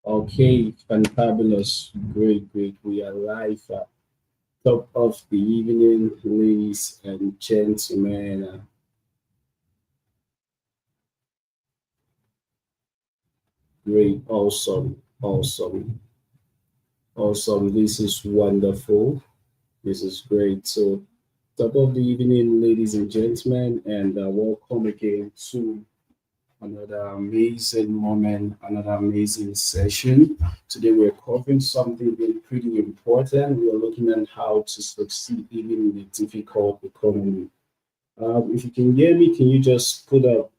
Okay, fantabulous. Great, great. We are live at top of the evening, ladies and gentlemen. Great, awesome, awesome, awesome. This is wonderful. This is great. So, top of the evening, ladies and gentlemen, and welcome again to another amazing moment, another amazing session. Today we're covering something really pretty important. We are looking at how to succeed even in a difficult economy. If you can hear me, can you just put up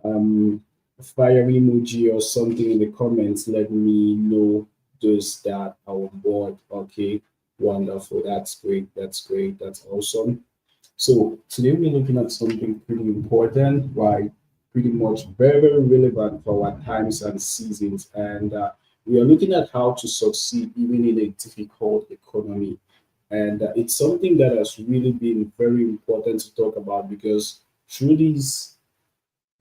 a fire emoji or something in the comments? Let me know those that are on board. Okay, wonderful. That's great. That's great. That's awesome. So today we're looking at something pretty important, right? Pretty much very, very relevant for our times and seasons. And we are looking at how to succeed even in a difficult economy. And it's something that has really been very important to talk about because through these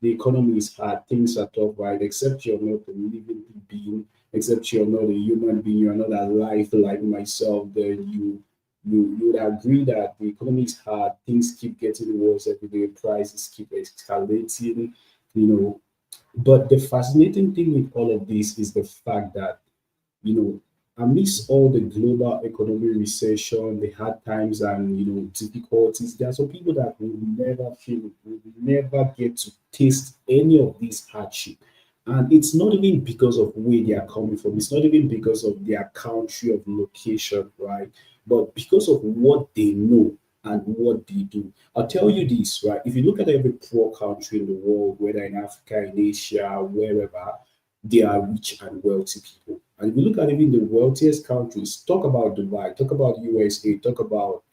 the economy is hard, things are tough, right? Except you're not a living being, except you're not a human being, you're not alive like myself, then you would agree that the economy is hard, things keep getting worse every day, prices keep escalating, you know. But the fascinating thing with all of this is the fact that you know, amidst all the global economic recession, the hard times and difficulties, there are some people that will never feel, will never get to taste any of this hardship. And it's not even because of where they are coming from. It's not even because of their country of location, right? But because of what they know and what they do. I'll tell you this, right? If you look at every poor country in the world, whether in Africa, in Asia, wherever, they are rich and wealthy people. And if you look at even the wealthiest countries, talk about Dubai, talk about USA, talk about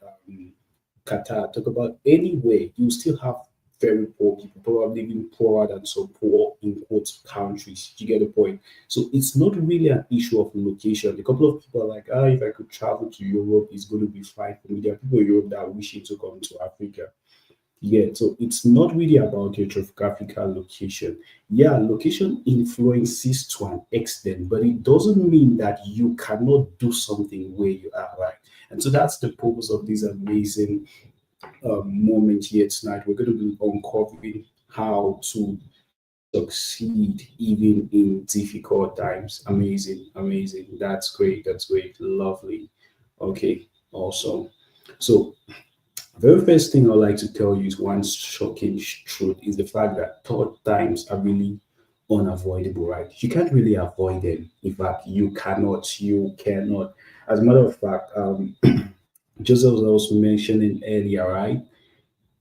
Qatar, talk about anywhere, you still have very poor people, probably even poorer than some poor in quote countries. You get the point? So it's not really an issue of location. A couple of people are like, if I could travel to Europe, it's going to be fine for me. There are people in Europe that are wishing to come to Africa. Yeah, so it's not really about your geographical location. Yeah, location influences to an extent, but it doesn't mean that you cannot do something where you are, right? And so that's the purpose of this amazing moment here tonight. We're going to be uncovering how to succeed even in difficult times. Amazing, amazing. That's great. That's great. Lovely. Okay, awesome. So very first thing I'd like to tell you is one shocking truth is the fact that thought times are really unavoidable, right? You can't really avoid them. In fact, you cannot. As a matter of fact, Joseph was also mentioning earlier, right?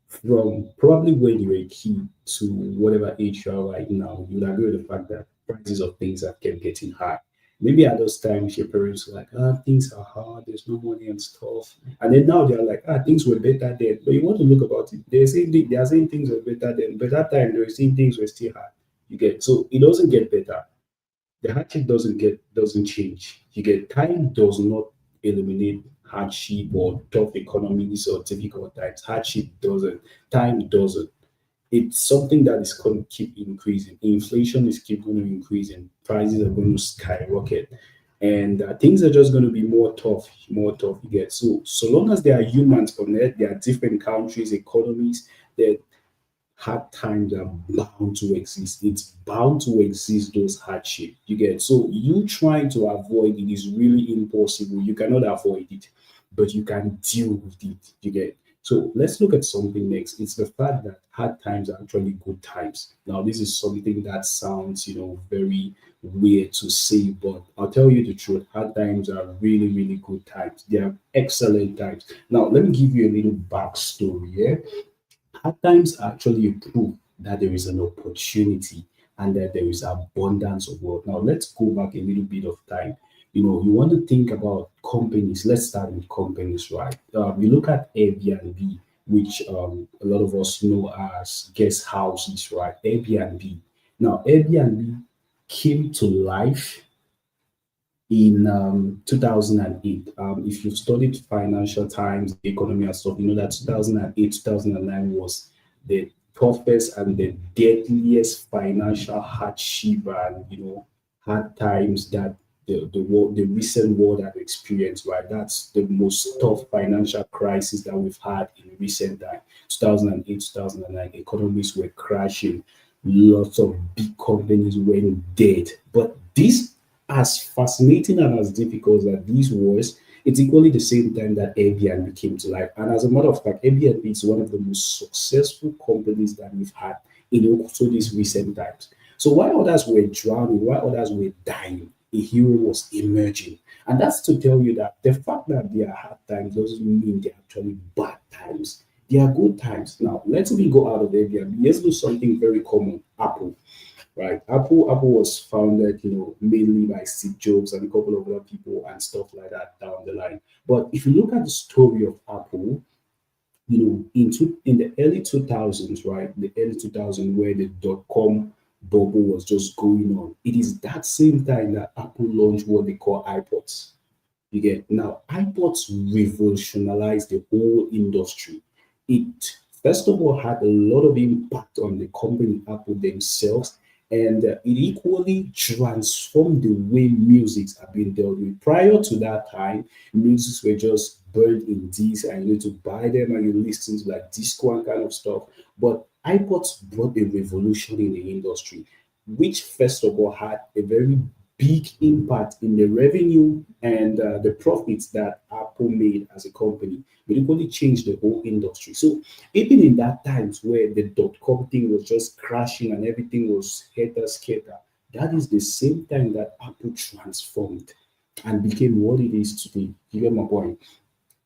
From probably when you were a kid to whatever age you are right now, you'll agree with the fact that prices of things have kept getting high. Maybe at those times your parents were like, things are hard, there's no money and stuff. And then now they're like, things were better then. But you want to look about it, they are saying things were better then, but that time they were saying things were still hard. You get so it doesn't get better. The hardship doesn't change. You get time does not eliminate hardship or tough economies or difficult times. Hardship doesn't. Time doesn't. It's something that is going to keep increasing. Inflation is keep going to increase, and prices are going to skyrocket. And things are just going to be more tough. You get so long as there are humans on earth, there are different countries, economies. There hard times are bound to exist. It's bound to exist, those hardship. You get so you trying to avoid it is really impossible. You cannot avoid it, but you can deal with it. You get so let's look at something next. It's the fact that hard times are actually good times. Now, this is something that sounds, very weird to say, but I'll tell you the truth. Hard times are really, really good times. They are excellent times. Now, let me give you a little backstory. Yeah, hard times are actually a proof that there is an opportunity and that there is abundance of wealth. Now, let's go back a little bit of time. You want to think about companies. Let's start with companies, right? You look at Airbnb, which a lot of us know as guest houses, right? Airbnb. Now, Airbnb came to life in 2008. If you've studied financial times, the economy and stuff, you know that 2008, 2009 was the toughest and the deadliest financial hardship and, hard times that the recent world have experienced, right? That's the most tough financial crisis that we've had in recent time. 2008, 2009, economies were crashing. Lots of big companies went dead. But this, as fascinating and as difficult as this was, it's equally the same time that Airbnb came to life. And as a matter of fact, Airbnb is one of the most successful companies that we've had in also these recent times. So while others were drowning, while others were dying, a hero was emerging. And that's to tell you that the fact that there are hard times doesn't mean they're actually bad times. They are good times. Now, let's even go out of Airbnb. Let's do something very common. Apple, right? Apple was founded, mainly by Steve Jobs and a couple of other people and stuff like that down the line. But if you look at the story of Apple, in the early 2000s, right? The early 2000s where the dot-com bubble was just going on. It is that same time that Apple launched what they call iPods. You get now iPods revolutionized the whole industry. It first of all had a lot of impact on the company Apple themselves, and it equally transformed the way musics are being dealt with. Prior to that time, musics were just burned in discs, and you need to buy them and you listen to like disco and kind of stuff. But iPods brought a revolution in the industry, which first of all had a very big impact in the revenue and the profits that Apple made as a company. But it really changed the whole industry. So even in that times where the dot-com thing was just crashing and everything was hater scatter, that is the same time that Apple transformed and became what it is today. You get my point?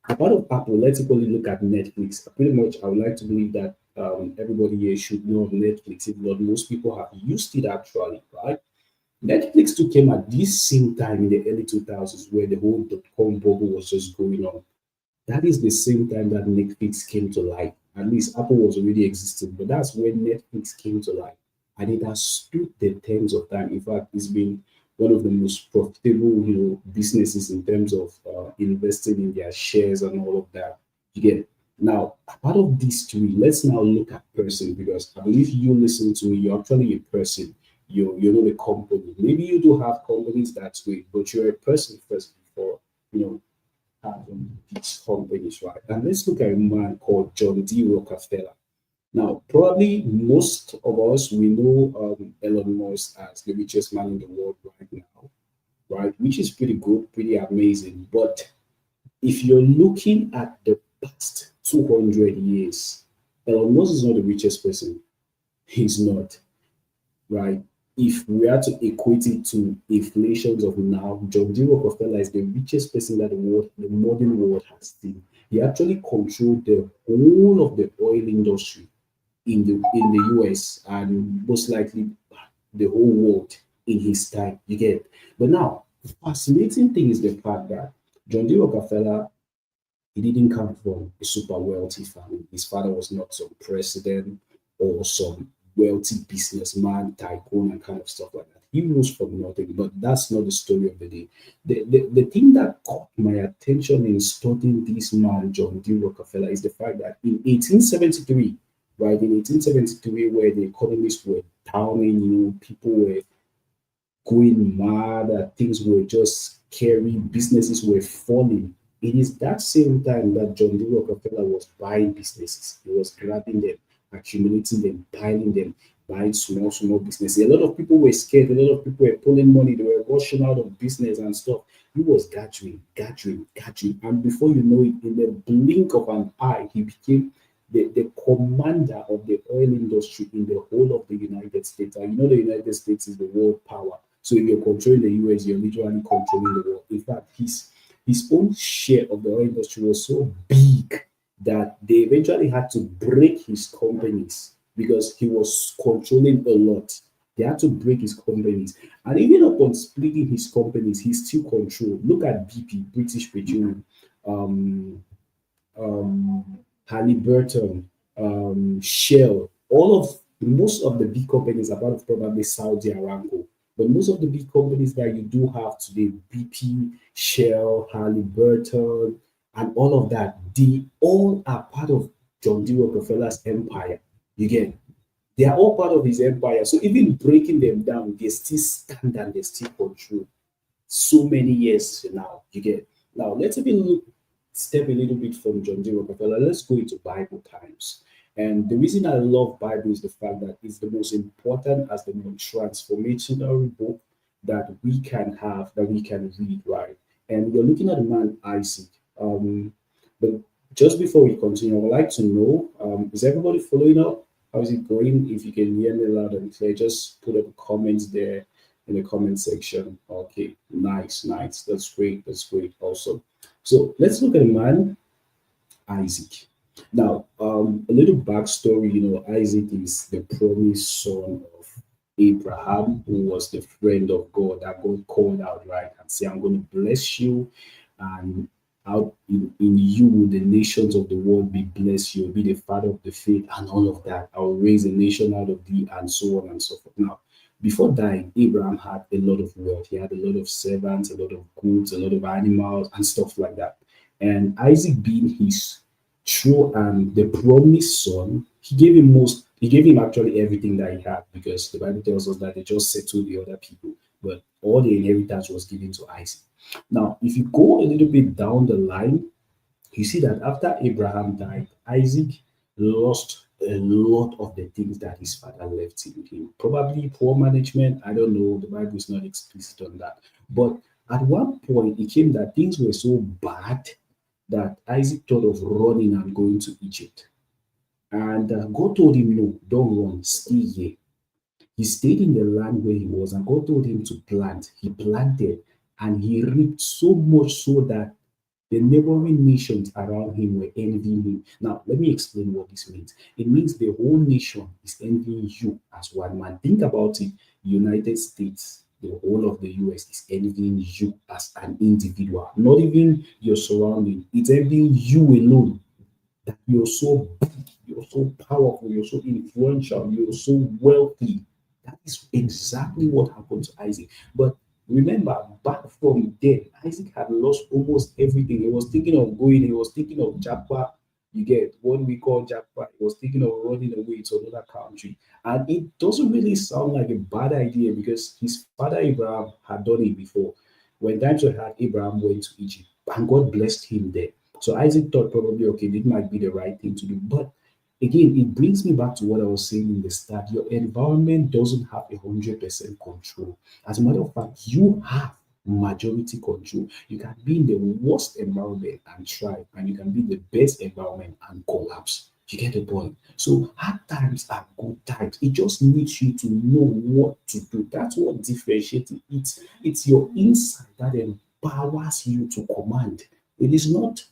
Apart of Apple, let's equally look at Netflix. Pretty much, I would like to believe that everybody here should know of Netflix. If not, most people have used it actually, right? Netflix too came at this same time in the early 2000s where the whole dot-com bubble was just going on. That is the same time that Netflix came to life. At least Apple was already existing, but that's when Netflix came to life. And it has stood the tens of time. In fact, it's been one of the most profitable, businesses in terms of investing in their shares and all of that. You get now part of these three. Let's now look at person because I believe you listen to me. You're actually a person. You're not a company. Maybe you do have companies that way, but you're a person first before you know these companies, right? And let's look at a man called John D. Rockefeller. Now, probably most of us we know Elon Musk as the richest man in the world right now, right? Which is pretty good, pretty amazing. But if you're looking at the past 200 years, Elon Musk is not the richest person. He's not, right? If we are to equate it to inflations of now, John D. Rockefeller is the richest person that the modern world has seen. He actually controlled the whole of the oil industry in the US and most likely the whole world in his time. You get, but now the fascinating thing is the fact that John D. Rockefeller he didn't come from a super wealthy family. His father was not some president or some wealthy businessman, tycoon, and kind of stuff like that. He rose from nothing, but that's not the story of the day. The thing that caught my attention in studying this man, John D. Rockefeller, is the fact that in 1873, right, in 1873, where the economists were downing, people were going mad, things were just scary, businesses were falling. It is that same time that John D. Rockefeller was buying businesses. He was grabbing them, accumulating them, piling them, buying small, small businesses. A lot of people were scared. A lot of people were pulling money. They were rushing out of business and stuff. He was gathering, gathering, gathering. And before you know it, in the blink of an eye, he became the commander of the oil industry in the whole of the United States. And the United States is the world power. So if you're controlling the US, you're literally controlling the world. In fact, his own share of the oil industry was so big that they eventually had to break his companies because he was controlling a lot. They had to break his companies. And even upon splitting his companies, he still controlled. Look at BP, British Petroleum, um, Halliburton, Shell, all of most of the big companies, apart from probably Saudi Aramco, but most of the big companies that you do have today, BP, Shell, Halliburton, and all of that, they all are part of John D. Rockefeller's empire. You get They are all part of his empire. So even breaking them down, they still stand and they still control so many years now. You get now. Let's even step a little bit from John D. Rockefeller. Let's go into Bible times. And the reason I love Bible is the fact that it's the most important as the most transformational book that we can have, that we can read, right? And we're looking at the man Isaac. But just before we continue, I would like to know, is everybody following up? How is it going? If you can hear me loud and clear, just put up comments there in the comment section. Okay, nice, nice. That's great. That's great. Also, so let's look at the man Isaac. Now, a little backstory. Isaac is the promised son of Abraham, who was the friend of God that God called out, right, and say, "I'm going to bless you, and out in you the nations of the world be blessed. You'll be the father of the faith, and all of that. I'll raise a nation out of thee," and so on and so forth. Now, before dying, Abraham had a lot of wealth. He had a lot of servants, a lot of goods, a lot of animals, and stuff like that. And Isaac, being his true and the promised son, he gave him actually everything that he had, because the Bible tells us that they just settled the other people, but all the inheritance was given to Isaac. Now, if you go a little bit down the line, you see that after Abraham died, Isaac lost a lot of the things that his father left him. Probably poor management. I don't know. The Bible is not explicit on that. But at one point, it came that things were so bad that Isaac thought of running and going to Egypt. And God told him, "No, don't run, stay here." He stayed in the land where he was, and God told him to plant. He planted, and he reaped so much so that the neighboring nations around him were envying him. Now, let me explain what this means. It means the whole nation is envying you as one man. Think about it. United States, the whole of the US is envying you as an individual, not even your surrounding. It's envying you alone, that you're so big, you're so powerful, you're so influential, you're so wealthy. That is exactly what happened to Isaac. But remember, back from then, Isaac had lost almost everything. He was thinking of going, he was thinking of Japa. You get what we call Japa. He was thinking of running away to another country. And it doesn't really sound like a bad idea, because his father Abraham had done it before. When times were hard, Abraham went to Egypt and God blessed him there. So Isaac thought probably, okay, this might be the right thing to do. But again, it brings me back to what I was saying in the start. Your environment doesn't have 100% control. As a matter of fact, you have majority control. You can be in the worst environment and thrive, and you can be in the best environment and collapse. You get the point? So hard times are good times. It just needs you to know what to do. That's what differentiates it. It's your insight that empowers you to command. It is not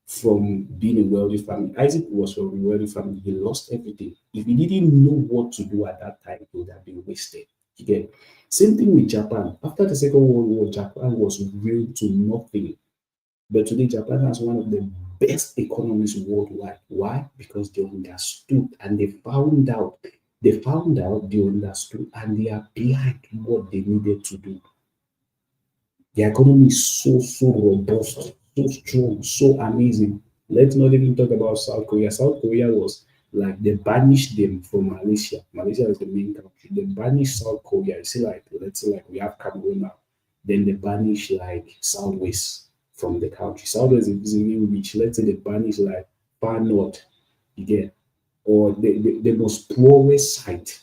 from being a wealthy family. Isaac was from a wealthy family. He lost everything. If he didn't know what to do at that time, it would have been wasted. You get? Same thing with Japan. After the Second World War, Japan was reduced to nothing. But today, Japan has one of the best economies worldwide. Why? Because they understood and they found out. They found out, they understood, and they applied what they needed to do. The economy is so robust, so strong, so amazing. Let's not even talk about South Korea. South Korea was like they banished them from Malaysia. Malaysia is the main country. They banished South Korea. You see, like let's say like we have Cameroon now. Then they banish like Southwest from the country. Southwest is even rich. Let's say they banish like far north, you get, or the most poorest site.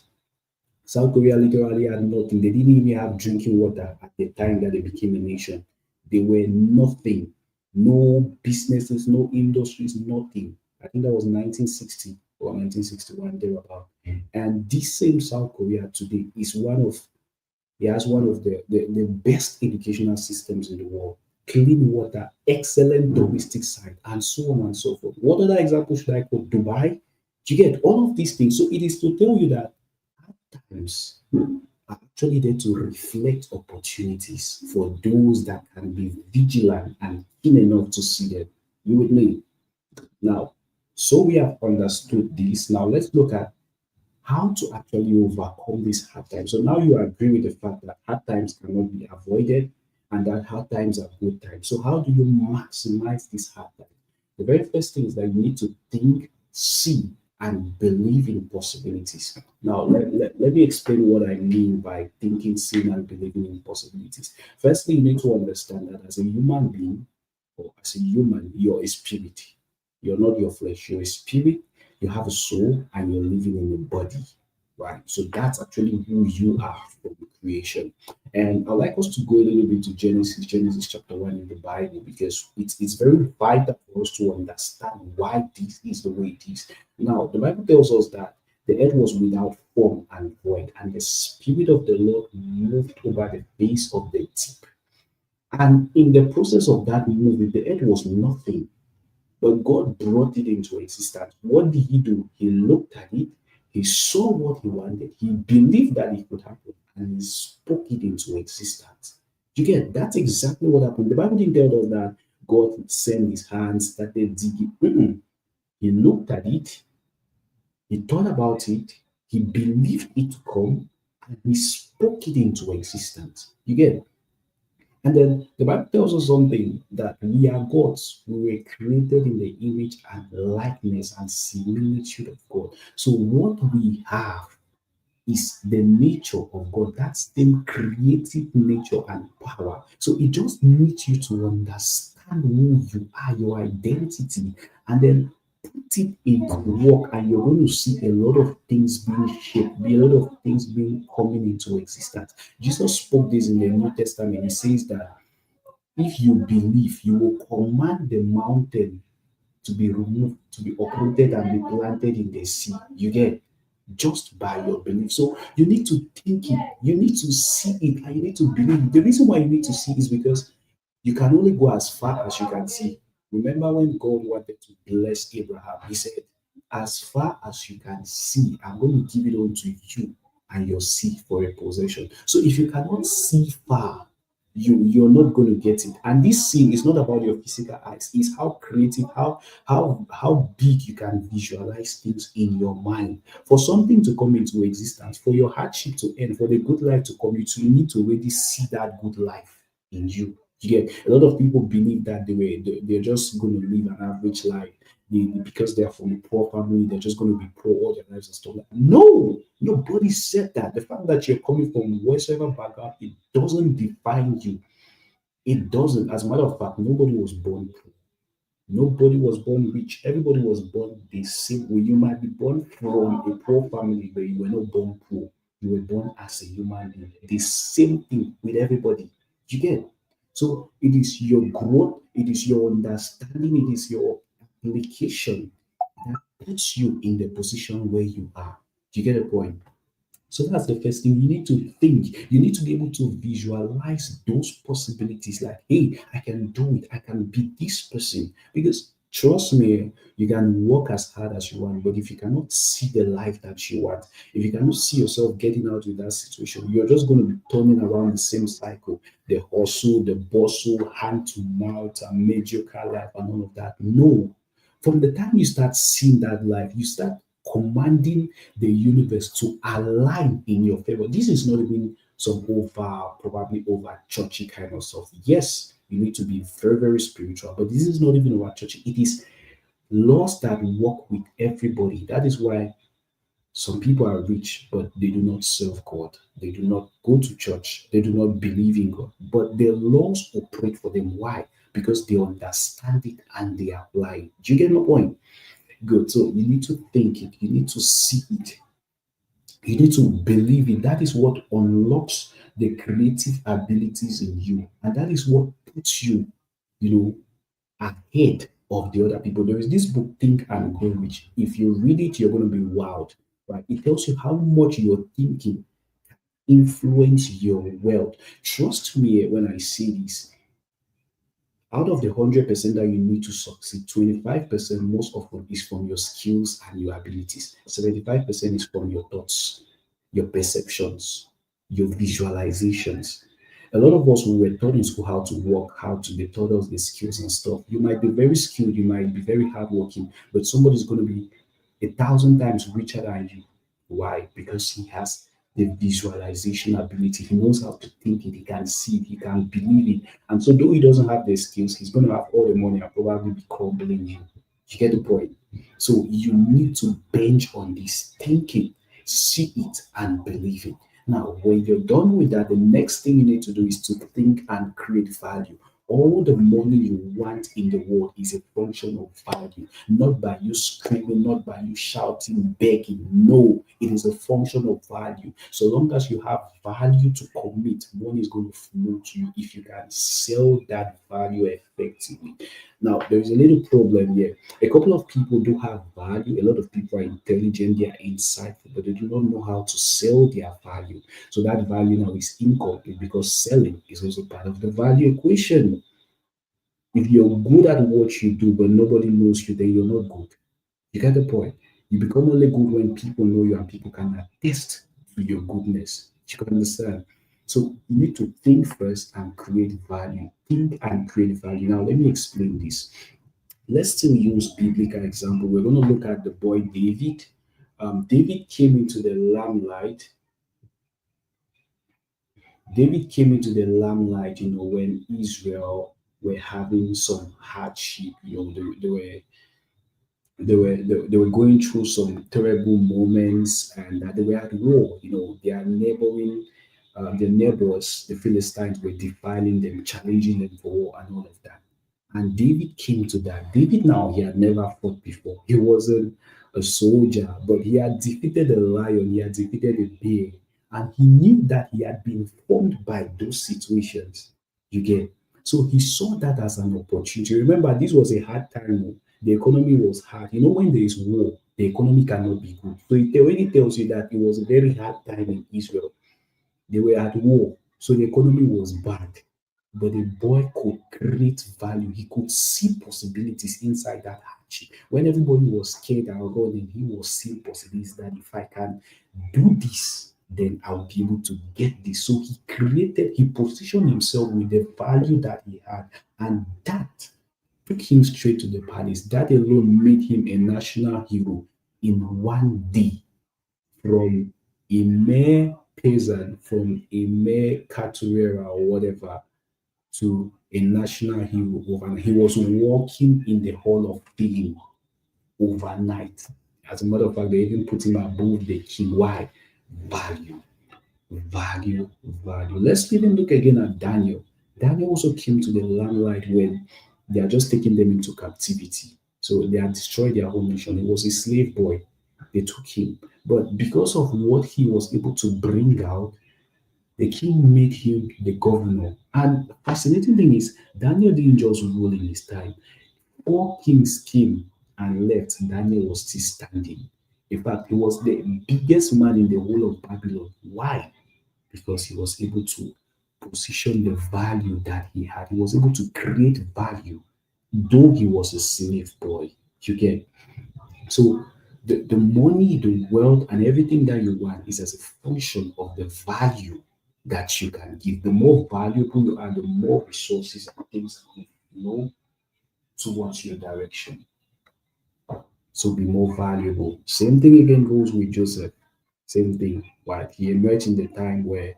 South Korea literally had nothing. They didn't even have drinking water at the time that they became a nation. They were nothing. No businesses, no industries, nothing. I think that was 1960 or 1961, thereabout. And this same South Korea today is he has one of the best educational systems in the world. Clean water, excellent domestic side, and so on and so forth. What other example should I quote? Dubai? You get all of these things. So it is to tell you that times are actually there to reflect opportunities for those that can be vigilant and keen enough to see them. You with me? Now, so we have understood this. Now let's look at how to actually overcome these hard times. So now you agree with the fact that hard times cannot be avoided and that hard times are good times. So how do you maximize this hard time? The very first thing is that you need to think, see, and believe in possibilities. Now, let me explain what I mean by thinking, seeing, and believing in possibilities. Firstly, you need to understand that as a human being, or as a human, you're a spirit. You're not your flesh, you're a spirit, you have a soul, and you're living in a body, right? So that's actually who you are from creation. And I'd like us to go a little bit to Genesis chapter 1 in the Bible, because it's very vital for us to understand why this is the way it is. Now, the Bible tells us that the earth was without form and void, and the Spirit of the Lord moved over the face of the deep. And in the process of that movement, the earth was nothing, but God brought it into existence. What did He do? He looked at it, He saw what He wanted, He believed that it could happen, and He spoke it into existence. You get that's exactly what happened. The Bible didn't tell us that God sent His hands, started digging. He looked at it, He thought about it, He believed it to come, and He spoke it into existence. You get. And then the Bible tells us something that we are gods. We were created in the image and likeness and similitude of God. So what we have is the nature of God, that same creative nature and power. So it just needs you to understand who you are, your identity, and then put it into work, and you're going to see a lot of things being shaped, a lot of things being coming into existence. Jesus spoke this in the New Testament. He says that if you believe, you will command the mountain to be removed, to be uprooted and be planted in the sea. You get just by your belief. So you need to think it, you need to see it, and you need to believe it. The reason why you need to see is because you can only go as far as you can see. Remember when God wanted to bless Abraham, He said, as far as you can see, I'm going to give it unto you and your seed for a possession. So if you cannot see far, you're not going to get it. And this seeing is not about your physical eyes, it's how creative, how big you can visualize things in your mind. For something to come into existence, for your hardship to end, for the good life to come, you need to already see that good life in you. You get a lot of people believe that they're just going to live an average life. Because they're from a poor family, they're just going to be poor all their lives and stuff like that. No, nobody said that. The fact that you're coming from whatsoever background, it doesn't define you. It doesn't. As a matter of fact, nobody was born poor. Nobody was born rich. Everybody was born the same way. You might be born from a poor family, but you were not born poor. You were born as a human being. The same thing with everybody. You get? So it is your growth, it is your understanding, it is your application that puts you in the position where you are. Do you get the point? So that's the first thing. You need to think. You need to be able to visualize those possibilities like, hey, I can do it. I can be this person. Because trust me, you can work as hard as you want, but if you cannot see the life that you want, if you cannot see yourself getting out of that situation, you're just going to be turning around the same cycle. The hustle, the bustle, hand to mouth, and mediocre life, and all of that. No. From the time you start seeing that life, you start commanding the universe to align in your favor. This is not even some probably over churchy kind of stuff. Yes, you need to be very, very spiritual, but this is not even over churchy. It is laws that work with everybody. That is why some people are rich, but they do not serve God. They do not go to church. They do not believe in God. But the laws operate for them. Why? Because they understand it and they apply it. Do you get my point? Good. So you need to think it, you need to see it, you need to believe it. That is what unlocks the creative abilities in you. And that is what puts you, you know, ahead of the other people. There is this book, Think and Grow Rich. If you read it, you're going to be wowed. Right? It tells you how much your thinking influence your wealth. Trust me when I say this. Out of the 100% that you need to succeed, 25% most often is from your skills and your abilities. 75% is from your thoughts, your perceptions, your visualizations. A lot of us, we were taught in school how to work, how to, they taught us the skills and stuff. You might be very skilled, you might be very hardworking, but somebody's going to be 1,000 times richer than you. Why? Because he has the visualization ability. He knows how to think it, he can see it, he can believe it. And so, though he doesn't have the skills, he's going to have all the money and probably be crumbling you. You get the point? So you need to bench on this, think it, see it, and believe it. Now, when you're done with that, the next thing you need to do is to think and create value. All the money you want in the world is a function of value, not by you screaming, not by you shouting, begging. No, it is a function of value. So long as you have value to commit, money is going to flow to you if you can sell that value effectively. Now, there is a little problem here. A couple of people do have value. A lot of people are intelligent, they are insightful, but they do not know how to sell their value. So that value now is incomplete because selling is also part of the value equation. If you're good at what you do, but nobody knows you, then you're not good. You get the point? You become only good when people know you and people can attest to your goodness. You can understand? So you need to think first and create value. Think and create value. Now, let me explain this. Let's still use biblical example. We're going to look at the boy David. David came into the limelight. David came into the limelight, when Israel were having some hardship. They were going through some terrible moments, and they were at war. Their neighbors, the Philistines, were defiling them, challenging them for war, and all of that. And David came to that. David now, he had never fought before. He wasn't a soldier, but he had defeated a lion, he had defeated a bear, and he knew that he had been formed by those situations. You get? So he saw that as an opportunity. Remember, this was a hard time. The economy was hard. When there is war, the economy cannot be good. So it already tells you that it was a very hard time in Israel. They were at war, so the economy was bad. But the boy could create value. He could see possibilities inside that hardship. When everybody was scared and running, he was seeing possibilities that if I can do this, then I'll be able to get this. So he positioned himself with the value that he had, and that took him straight to the palace. That alone made him a national hero in one day, from a mere peasant, from a mere caterer or whatever, to a national hero overnight. He was walking in the Hall of Fame overnight. As a matter of fact, they even put him above the king. Why? Value, value, value. Let's even look again at Daniel. Daniel also came to the limelight when they are just taking them into captivity. So they had destroyed their whole nation. He was a slave boy. They took him. But because of what he was able to bring out, the king made him the governor. And fascinating thing is, Daniel didn't just rule in his time. Four kings came and left. Daniel was still standing. In fact, he was the biggest man in the whole of Babylon. Why? Because he was able to position the value that he had. He was able to create value, though he was a slave boy. You get? So the money, the wealth, and everything that you want is as a function of the value that you can give. The more valuable you are, the more resources and things you know towards your direction. So be more valuable. Same thing again goes with Joseph. Same thing. Right? He emerged in the time where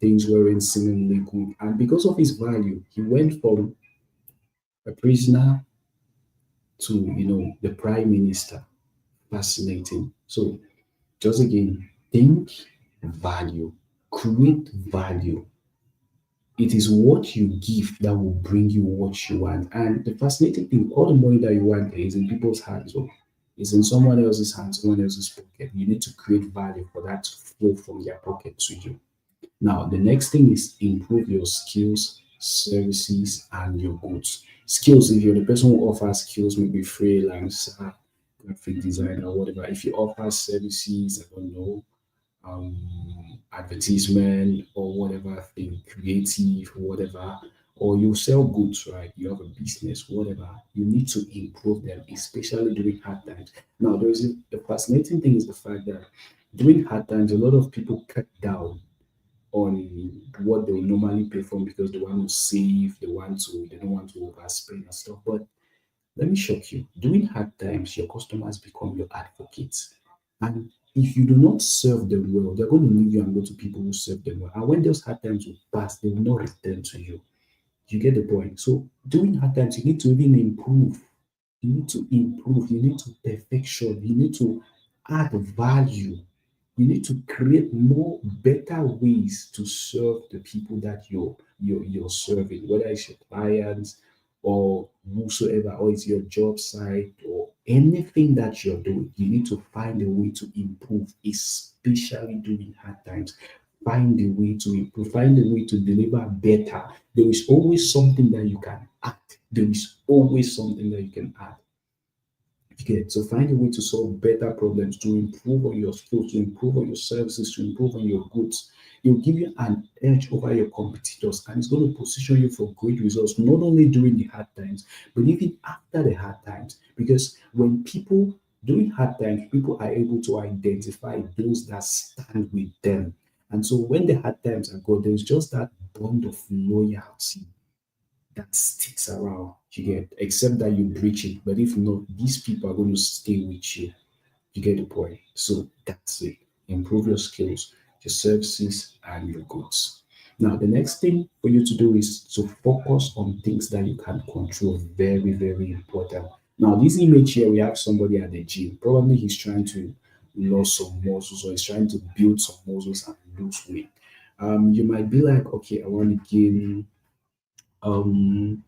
things weren't seemingly good. And because of his value, he went from a prisoner to, the prime minister. Fascinating. So just again, think value, create value. It is what you give that will bring you what you want. And the fascinating thing, all the money that you want is in people's hands, or is in someone else's hands, someone else's pocket. You need to create value for that to flow from their pocket to you. Now, the next thing is improve your skills, services, and your goods. Skills, if you're the person who offers skills, maybe freelancer, graphic designer, whatever. If you offer services, I don't know, advertisement or whatever thing, creative, whatever, or you sell goods, right? You have a business, whatever. You need to improve them, especially during hard times. Now, the fascinating thing is the fact that during hard times, a lot of people cut down on what they will normally pay for because they want to save, they don't want to overspend and stuff. But let me shock you. During hard times, your customers become your advocates. And if you do not serve them well, they're going to leave you and go to people who serve them well. And when those hard times will pass, they will not return to you. You get the point. So during hard times, you need to even improve. You need to improve. You need to perfection. You need to add value. You need to create more better ways to serve the people that you're serving, whether it's your clients or whosoever, or it's your job site or anything that you're doing. You need to find a way to improve, especially during hard times. Find a way to improve, find a way to deliver better. There is always something that you can add. There is always something that you can add. Okay, so find a way to solve better problems, to improve on your skills, to improve on your services, to improve on your goods. It will give you an edge over your competitors, and it's going to position you for great results, not only during the hard times, but even after the hard times. Because when people during hard times, people are able to identify those that stand with them. And so when the hard times are gone, there's just that bond of loyalty that sticks around. You get, except that you breach it. But if not, these people are going to stay with you. You get the point. So that's it. Improve your skills, your services, and your goods. Now, the next thing for you to do is to focus on things that you can control. Very, very important. Now, this image here, we have somebody at the gym. Probably he's trying to lose some muscles or he's trying to build some muscles and lose weight. You might be like, okay, I want to gain um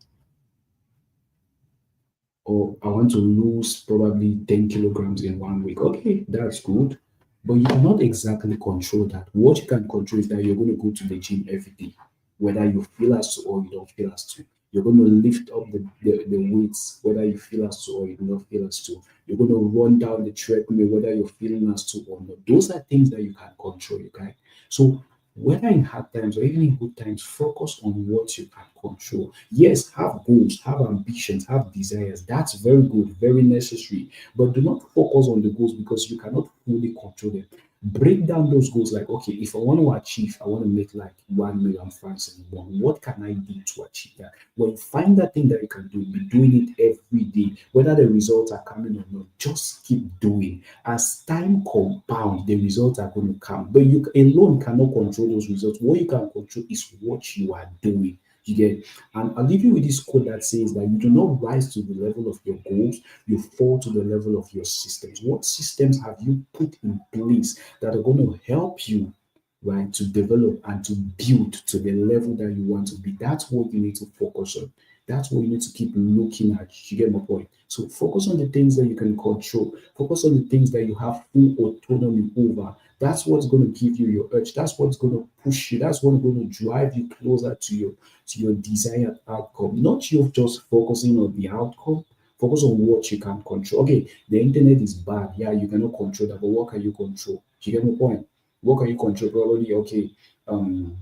or I want to lose probably 10 kilograms in 1 week. Okay, that's good. But you cannot exactly control that. What you can control is that you're going to go to the gym every day, whether you feel as to or you don't feel as to. You're going to lift up the weights, whether you feel as to or you do not feel as to. You're going to run down the treadmill, whether you're feeling as to or not. Those are things that you can control, you can. So whether in hard times or even in good times, focus on what you can control. Yes, have goals, have ambitions, have desires. That's very good, very necessary. But do not focus on the goals because you cannot fully control them. Break down those goals like, okay, if I want to achieve, I want to make like 1 million francs in one. What can I do to achieve that? When you find that thing that you can do, be doing it every day, whether the results are coming or not, just keep doing. As time compounds, the results are going to come. But you alone cannot control those results. What you can control is what you are doing. You get, and I'll leave you with this quote that says that you do not rise to the level of your goals, you fall to the level of your systems. What systems have you put in place that are going to help you, right, to develop and to build to the level that you want to be? That's what you need to focus on. That's what you need to keep looking at. You get my point? So focus on the things that you can control. Focus on the things that you have full autonomy over. That's what's going to give you your urge. That's what's going to push you. That's what's going to drive you closer to your desired outcome. Not you just focusing on the outcome. Focus on what you can control. Okay, the internet is bad. Yeah, you cannot control that, but what can you control? Do you get my point? What can you control? Probably okay. Um,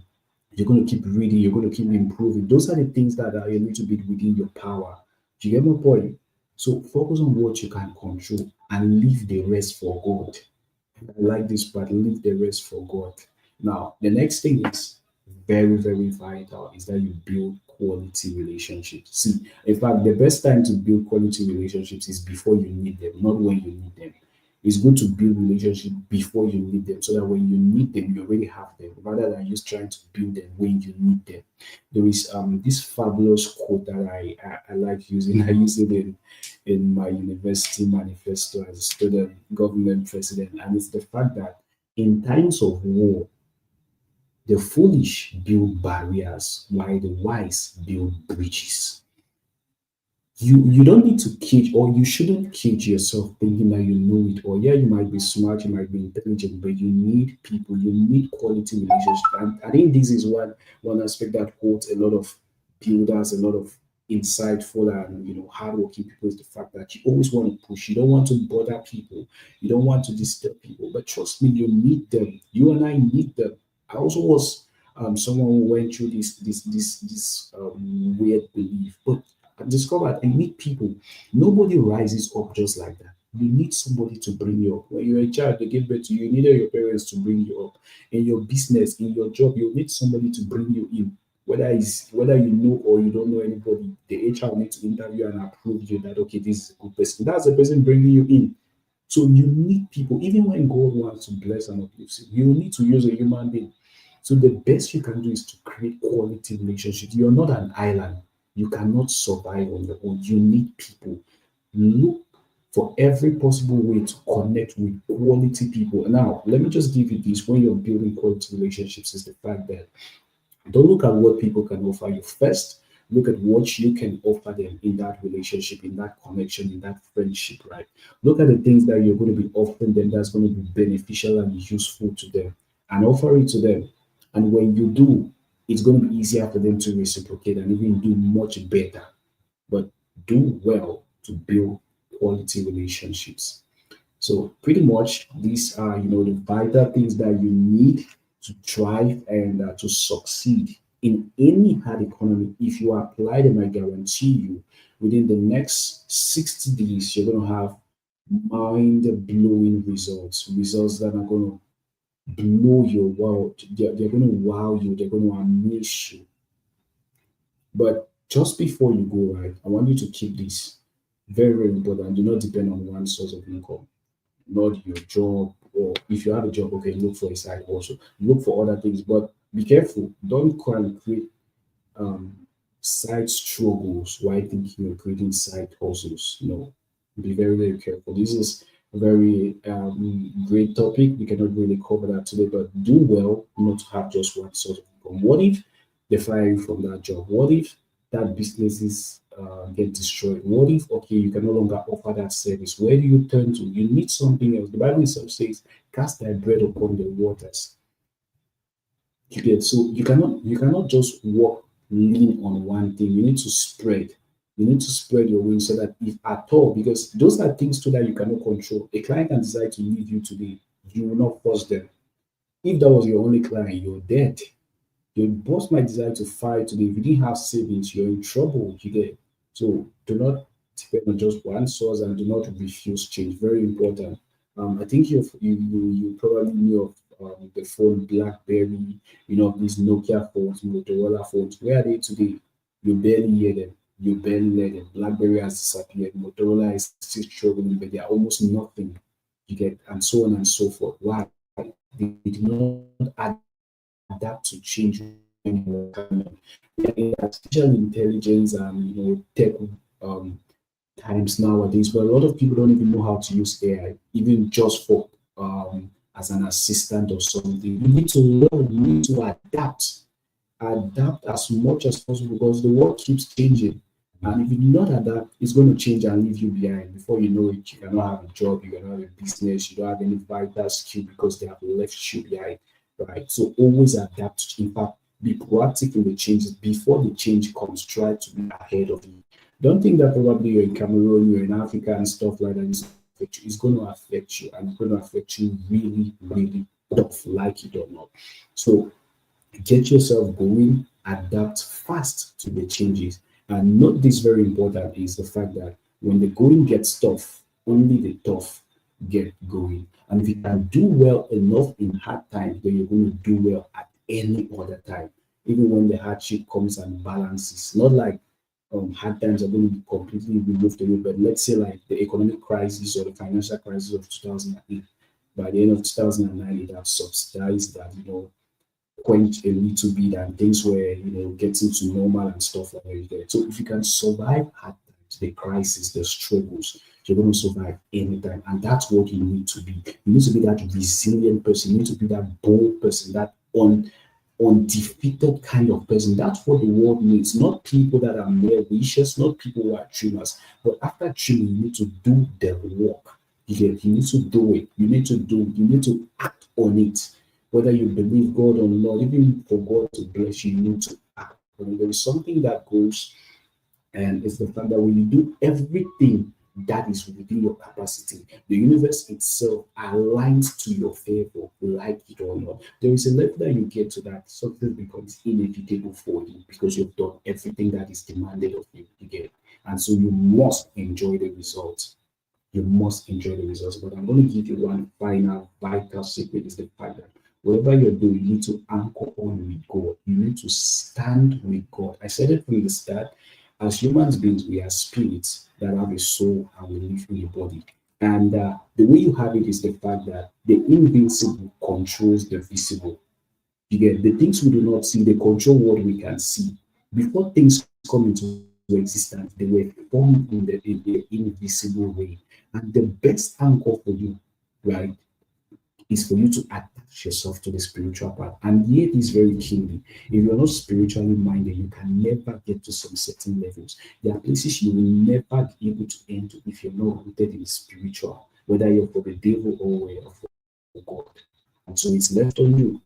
you're going to keep reading. You're going to keep improving. Those are the things that are a little bit within your power. Do you get my point? So focus on what you can control and leave the rest for God. I like this part, leave the rest for God. Now, the next thing is very, very vital is that you build quality relationships. See, in fact, the best time to build quality relationships is before you need them, not when you need them. It's good to build relationships before you need them so that when you need them, you already have them rather than just trying to build them when you need them. There is this fabulous quote that I like using. I use it in my university manifesto as a student government president, and it's the fact that in times of war, the foolish build barriers while the wise build bridges. You don't need to cage or you shouldn't cage yourself thinking that you know it all. Yeah, you might be smart, you might be intelligent, but you need people, you need quality relationships. And I think this is one aspect that holds a lot of builders, a lot of insightful and hardworking people is the fact that you always want to push. You don't want to bother people, you don't want to disturb people. But trust me, you need them. You and I need them. I also was someone who went through this weird belief, but I discovered I need people. Nobody rises up just like that. You need somebody to bring you up. When you're a child, they give birth to you. You needed your parents to bring you up. In your business, in your job, you need somebody to bring you in. Whether you know or you don't know anybody, the HR will need to interview and approve you that okay, this is a good person. That's the person bringing you in. So you need people. Even when God wants to bless and uplift you, you need to use a human being. So the best you can do is to create quality relationships. You're not an island. You cannot survive on your own. You need people. Look for every possible way to connect with quality people. Now, let me just give you this: when you're building quality relationships, is the fact that don't look at what people can offer you first. Look at what you can offer them in that relationship, in that connection, in that friendship, right? Look at the things that you're going to be offering them that's going to be beneficial and useful to them, and offer it to them. And when you do, it's going to be easier for them to reciprocate and even do much better. But do well to build quality relationships. So pretty much these are, the vital things that you need to thrive and to succeed in any hard economy. If you apply them, I guarantee you, within the next 60 days, you're going to have mind-blowing results, results that are going to blow your world. They're going to wow you. They're going to amaze you. But just before you go, right, I want you to keep this very, very important. Do not depend on one source of income, not your job, or if you have a job, okay, look for a side also. Look for other things, but be careful. Don't try and create um, side struggles while thinking you're creating side hustles. No, be very, very careful. This is a very great topic. We cannot really cover that today, but do well not to have just one sort of income. What if they fire you from that job? What if that business is get destroyed? What if, okay, you can no longer offer that service? Where do you turn to? You need something else. The Bible itself says, "Cast thy bread upon the waters." You get, so you cannot just walk lean on one thing. You need to spread. You need to spread your wings so that if at all, because those are things too that you cannot control. A client can decide to leave you today. You will not force them. If that was your only client, you're dead. Your boss might decide to fire today. If you didn't have savings, you're in trouble. You get, so do not depend on just one source and do not refuse change. Very important. I think you probably knew of the phone BlackBerry, these Nokia phones, Motorola phones. Where are they today? You barely hear them. You barely hear them. BlackBerry has disappeared. Motorola is still struggling, but they are almost nothing. You get, and so on and so forth. Why? They did not adapt to change when it was coming. We are in artificial intelligence and tech um, times nowadays, but a lot of people don't even know how to use AI, even just for as an assistant or something. You need to learn, you need to adapt as much as possible because the world keeps changing. And if you do not adapt, it's going to change and leave you behind. Before you know it, you cannot have a job, you cannot have a business, you don't have any vital skill because they have left you behind. Right. So always adapt. In fact, be proactive in the changes before the change comes. Try to be ahead of it. Don't think that probably you're in Cameroon, you're in Africa and stuff like that is affect you. It's going to affect you and it's going to affect you really, really tough, like it or not. So get yourself going, adapt fast to the changes. And note this very important is the fact that when the going gets tough, only the tough get going. And if you can do well enough in hard times, then you're going to do well at any other time, even when the hardship comes and balances. Not like hard times are going to be completely removed away, but let's say like the economic crisis or the financial crisis of 2008. By the end of 2009, it had subsidized that, quench a little bit and things were, getting to normal and stuff like that. So if you can survive hard times, the crisis, the struggles, you're going to survive anytime. And that's what you need to be. You need to be that resilient person. You need to be that bold person, that undefeated kind of person. That's what the world needs. Not people that are mere wishes, not people who are dreamers. But after dreaming, you need to do the work. You need to do it. You need to act on it whether you believe God or not, even for God to bless you, you need to act. When there is something that goes, and it's the fact that when you do everything that is within your capacity, the universe itself aligns to your favor, like it or not. There is a level that you get to that something becomes inevitable for you because you've done everything that is demanded of you. You get, and so you must enjoy the results. You must enjoy the results. But I'm going to give you one final vital secret is the fact that whatever you're doing, you need to anchor on with God. You need to stand with God. I said it from the start. As human beings, we are spirits that have a soul and we live in a body. And the way you have it is the fact that the invincible controls the visible. You get the things we do not see, they control what we can see. Before things come into existence. They were formed in the invisible way. And the best anchor for you, right, is for you to attach yourself to the spiritual part. And hear this very keenly. If you're not spiritually minded, you can never get to some certain levels. There are places you will never be able to enter if you're not rooted in the spiritual, whether you're for the devil or you're for God. And so it's left on you.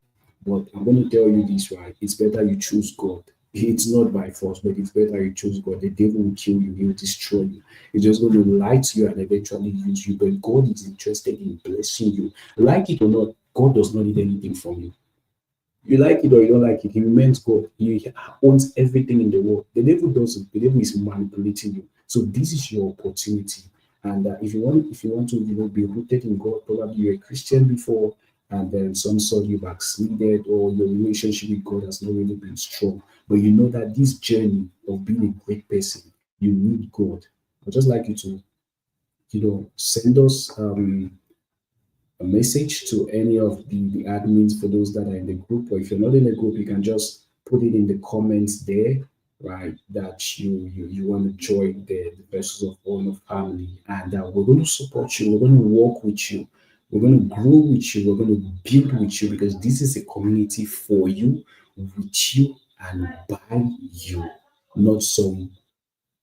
But I'm going to tell you this, right? It's better you choose God. It's not by force, but it's better you choose God. The devil will kill you, he will destroy you. He's just going to lie to you and eventually use you. But God is interested in blessing you. Like it or not, God does not need anything from you. You like it or you don't like it, he remains God. He owns everything in the world. The devil doesn't. The devil is manipulating you. So this is your opportunity. And if you want to, be rooted in God, probably you're a Christian before, and then some sort you backslided, or your relationship with God has not really been strong. But you know that this journey of being a great person, you need God. I'd just like you to, send us a message to any of the admins for those that are in the group, or if you're not in the group, you can just put it in the comments there, right? That you want to join the Vessels of Honor family, and we're going to support you. We're going to work with you. We're going to grow with you. We're going to build with you because this is a community for you, with you, and by you, not some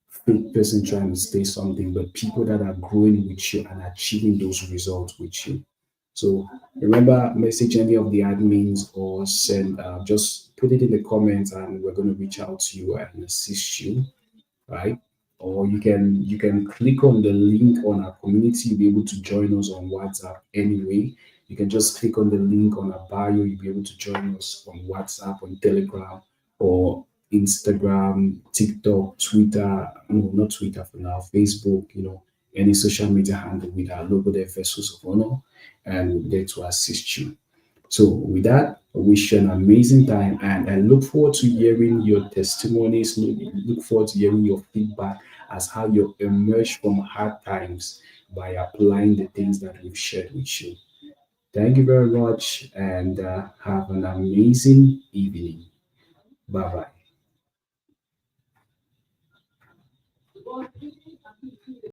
fake person trying to say something, but people that are growing with you and achieving those results with you. So remember, message any of the admins or send, just put it in the comments, and we're going to reach out to you and assist you, right? Or you can click on the link on our community. You'll be able to join us on WhatsApp anyway. You can just click on the link on our bio. You'll be able to join us on WhatsApp, on Telegram, or Instagram, TikTok, Twitter. No, not Twitter for now. Facebook. Any social media handle with our logo there, Vessels of Honor, and we're there to assist you. So, with that, I wish you an amazing time, and I look forward to hearing your testimonies. Look forward to hearing your feedback as how you emerge from hard times by applying the things that we've shared with you. Thank you very much, and have an amazing evening. Bye bye.